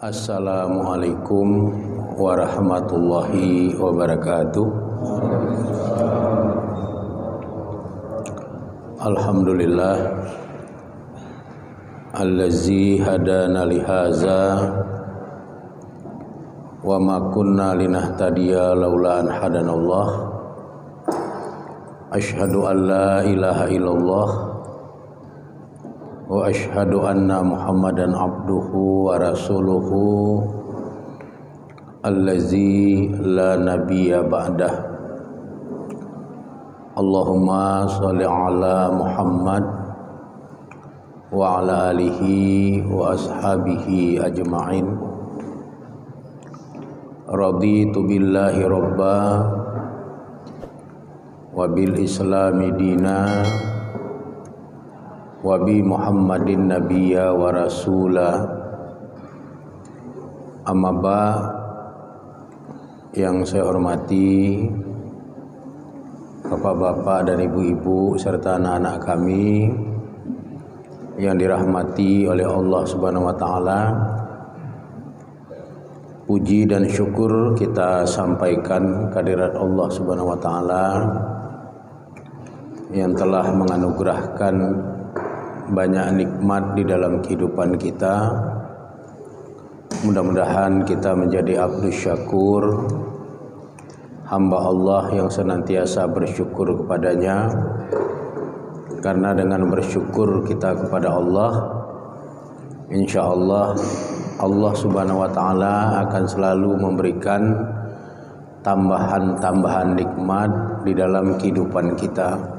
Assalamualaikum warahmatullahi wabarakatuh. Alhamdulillah allazi hadana lihaza wa ma kunna linahtadiya laula an hadanallah. Asyhadu an la ilaha illallah wa asyhadu anna Muhammadan abduhu wa rasuluhu allazi la nabiyya ba'dah. Allahumma sholli ala Muhammad wa ala alihi wa ashabihi ajma'in. Raditu billahi rabba wa bil islami dina wa bi Muhammadin nabiyya wa rasula. Amma ba, yang saya hormati bapak-bapak dan ibu-ibu serta anak-anak kami yang dirahmati oleh Allah Subhanahu wa taala. Puji dan syukur kita sampaikan kehadirat Allah Subhanahu wa taala yang telah menganugerahkan banyak nikmat di dalam kehidupan kita. Mudah-mudahan kita menjadi abdus syakur, hamba Allah yang senantiasa bersyukur kepadanya, karena dengan bersyukur kita kepada Allah, insya Allah Allah Subhanahu wa taala akan selalu memberikan tambahan-tambahan nikmat di dalam kehidupan kita.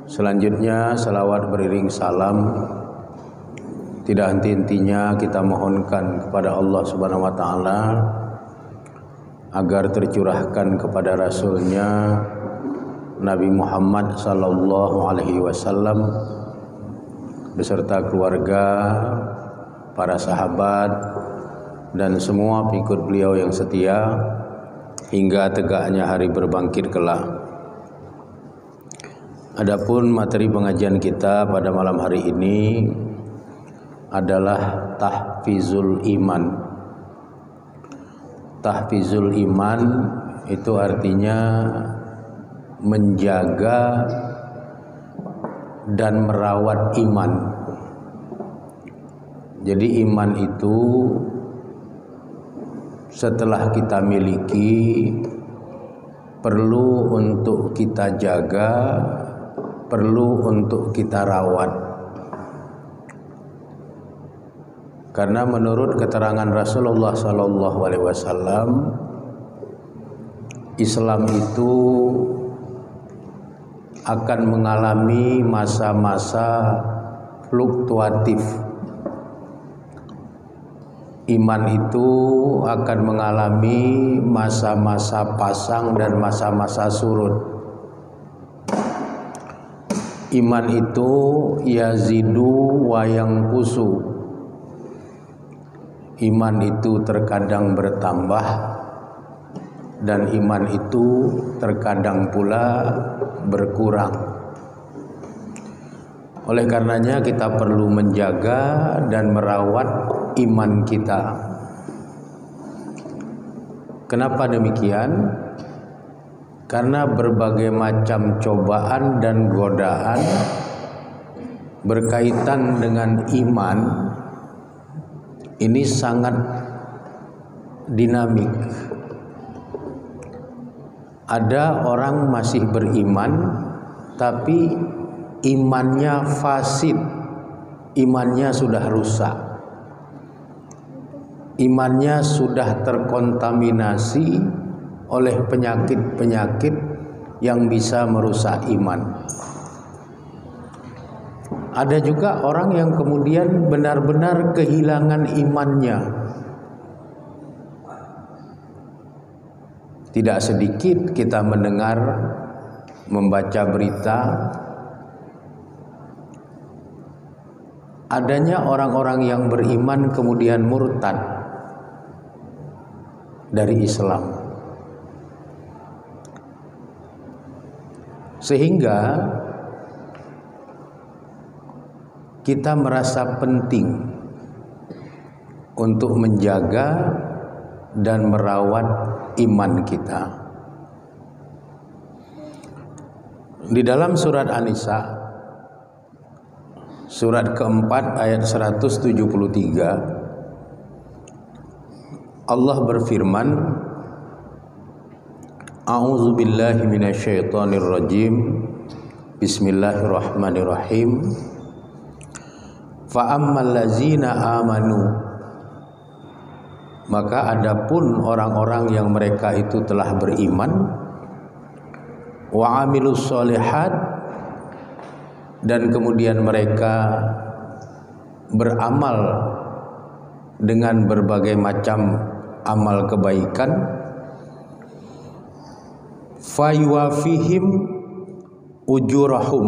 Selanjutnya salawat beriring salam tidak henti-hentinya kita mohonkan kepada Allah Subhanahu wa taala agar tercurahkan kepada Rasulnya Nabi Muhammad sallallahu alaihi wasallam beserta keluarga, para sahabat dan semua pengikut beliau yang setia hingga tegaknya hari berbangkit kelak. Adapun materi pengajian kita pada malam hari ini adalah tahfizul iman. Tahfizul iman itu artinya menjaga dan merawat iman. Jadi iman itu setelah kita miliki perlu untuk kita jaga, perlu untuk kita rawat. Karena menurut keterangan Rasulullah sallallahu alaihi wasallam, Islam itu akan mengalami masa-masa fluktuatif. Iman itu akan mengalami masa-masa pasang dan masa-masa surut. Iman itu yazidu wa yanqusu. Iman itu terkadang bertambah dan iman itu terkadang pula berkurang. Oleh karenanya kita perlu menjaga dan merawat iman kita. Kenapa demikian? Karena berbagai macam cobaan dan godaan berkaitan dengan iman ini sangat dinamik. Ada orang masih beriman tapi imannya fasid, imannya sudah rusak, imannya sudah terkontaminasi oleh penyakit-penyakit yang bisa merusak iman. Ada juga orang yang kemudian benar-benar kehilangan imannya. Tidak sedikit kita mendengar, membaca berita adanya orang-orang yang beriman kemudian murtad dari Islam. Sehingga kita merasa penting untuk menjaga dan merawat iman kita. Di dalam surat An-Nisa surat keempat ayat 173 Allah berfirman, A'udzubillahi minasyaitonirrajim. Bismillahirrahmanirrahim. Fa ammal ladzina amanu, maka adapun orang-orang yang mereka itu telah beriman, wa amilus sholihat, dan kemudian mereka beramal dengan berbagai macam amal kebaikan, fayuwafihim ujurahum,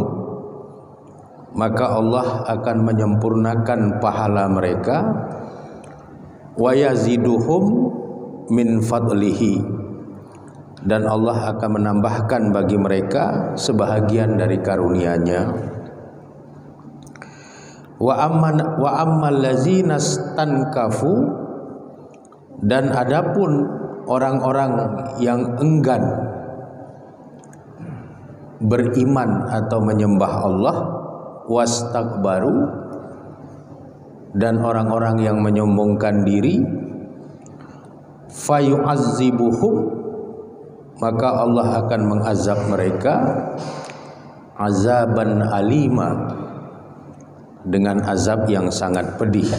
maka Allah akan menyempurnakan pahala mereka, wa yaziduhum min fadlihi, dan Allah akan menambahkan bagi mereka sebahagian dari karunia-Nya. Wa ammal ladzina stankafu, dan adapun orang-orang yang enggan beriman atau menyembah Allah, wastakbaru, dan orang-orang yang menyombongkan diri, fayu'azzibuhum, maka Allah akan mengazab mereka azaban alima, dengan azab yang sangat pedih.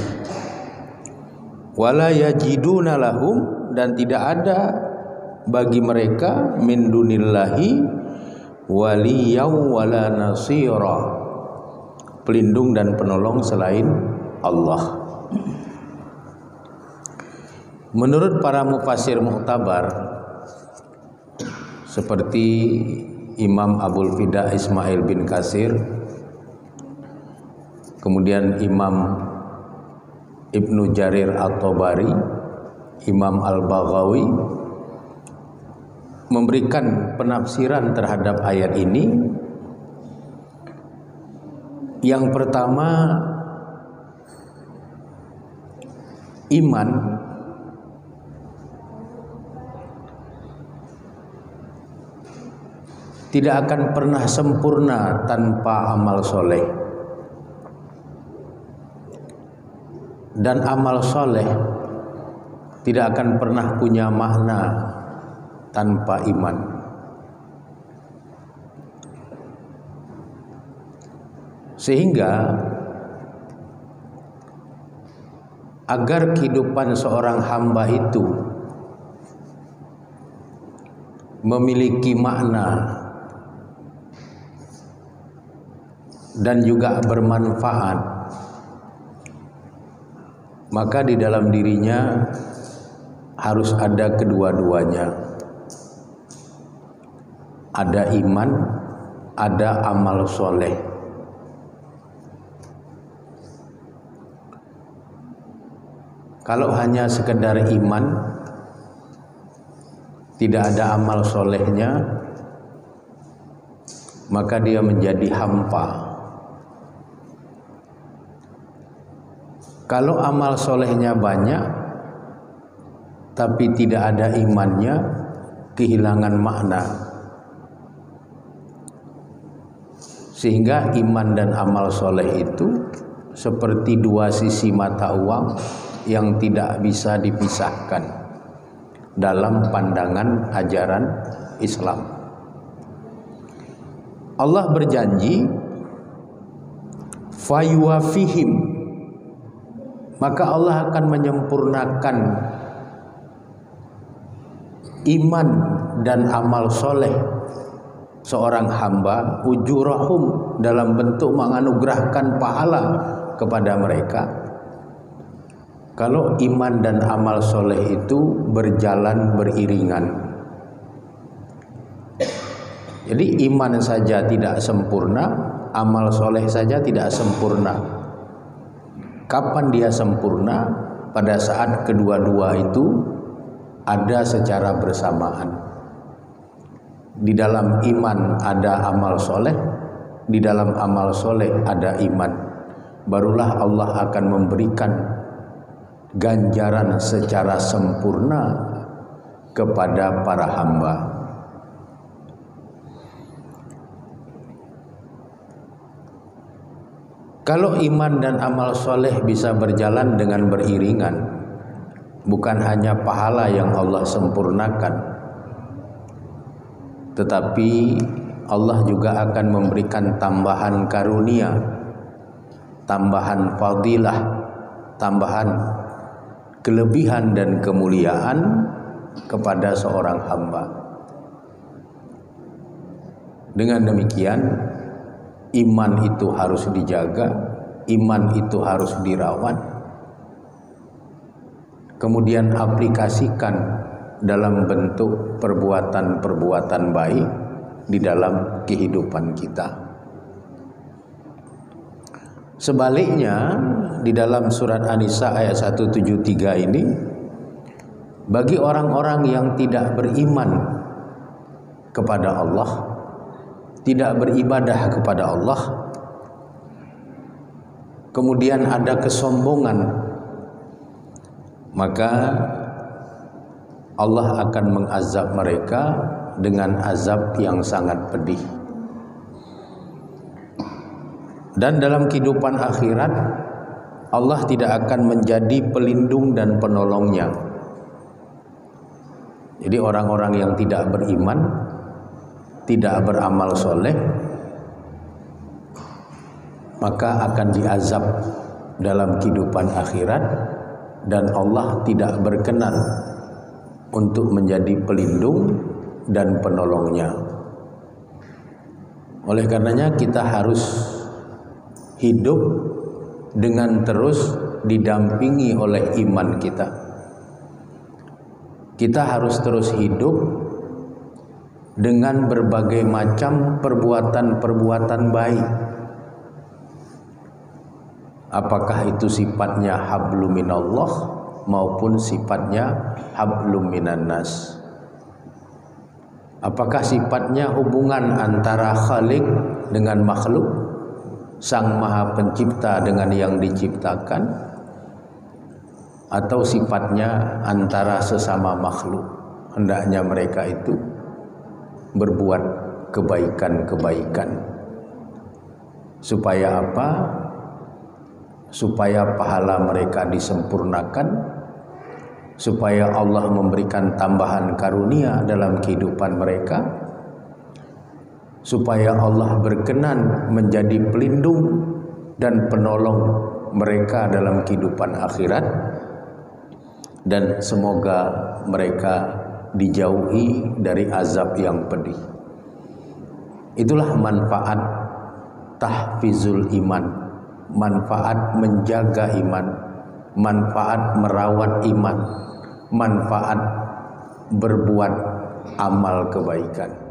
Wala yajiduna lahum, dan tidak ada bagi mereka min dunillahi waliyaw wala nasira, pelindung dan penolong selain Allah. Menurut para mufassir mu'tabar seperti Imam Abul Fida Ismail bin Katsir, kemudian Imam Ibnu Jarir At-Tabari, Imam Al-Baghawi, memberikan penafsiran terhadap ayat ini. Yang pertama, iman tidak akan pernah sempurna tanpa amal soleh, dan amal soleh tidak akan pernah punya makna tanpa iman. Sehingga agar kehidupan seorang hamba itu memiliki makna dan juga bermanfaat, maka di dalam dirinya harus ada kedua-duanya. Ada iman, ada amal soleh. Kalau hanya sekedar iman, tidak ada amal solehnya, maka dia menjadi hampa. Kalau amal solehnya banyak, tapi tidak ada imannya, kehilangan makna. Sehingga iman dan amal soleh itu seperti dua sisi mata uang yang tidak bisa dipisahkan dalam pandangan ajaran Islam. Allah berjanji, fayuwafihim, maka Allah akan menyempurnakan iman dan amal soleh seorang hamba, ujurahum, dalam bentuk menganugerahkan pahala kepada mereka. Kalau iman dan amal soleh itu berjalan beriringan. Jadi iman saja tidak sempurna, amal soleh saja tidak sempurna. Kapan dia sempurna? Pada saat kedua-dua itu ada secara bersamaan. Di dalam iman ada amal soleh, di dalam amal soleh ada iman. Barulah Allah akan memberikan ganjaran secara sempurna kepada para hamba. Kalau iman dan amal soleh bisa berjalan dengan beriringan, bukan hanya pahala yang Allah sempurnakan, tetapi Allah juga akan memberikan tambahan karunia, tambahan fadilah, tambahan kelebihan dan kemuliaan kepada seorang hamba. Dengan demikian, iman itu harus dijaga, iman itu harus dirawat, kemudian aplikasikan dalam bentuk perbuatan-perbuatan baik di dalam kehidupan kita. Sebaliknya, di dalam surat An-Nisa ayat 173 ini, bagi orang-orang yang tidak beriman kepada Allah, tidak beribadah kepada Allah, kemudian ada kesombongan, maka Allah akan mengazab mereka dengan azab yang sangat pedih. Dan dalam kehidupan akhirat, Allah tidak akan menjadi pelindung dan penolongnya. Jadi orang-orang yang tidak beriman, tidak beramal soleh, maka akan diazab dalam kehidupan akhirat, dan Allah tidak berkenan untuk menjadi pelindung dan penolongnya. Oleh karenanya kita harus hidup dengan terus didampingi oleh iman kita. Kita harus terus hidup dengan berbagai macam perbuatan-perbuatan baik. Apakah itu sifatnya hablum minallah maupun sifatnya hablum minan nas. Apakah sifatnya hubungan antara Khalik dengan makhluk, Sang Maha Pencipta dengan yang diciptakan, atau sifatnya antara sesama makhluk? Hendaknya mereka itu berbuat kebaikan-kebaikan. Supaya apa? Supaya pahala mereka disempurnakan, supaya Allah memberikan tambahan karunia dalam kehidupan mereka, supaya Allah berkenan menjadi pelindung dan penolong mereka dalam kehidupan akhirat, dan semoga mereka dijauhi dari azab yang pedih. Itulah manfaat tahfizul iman, manfaat menjaga iman, manfaat merawat iman, manfaat berbuat amal kebaikan.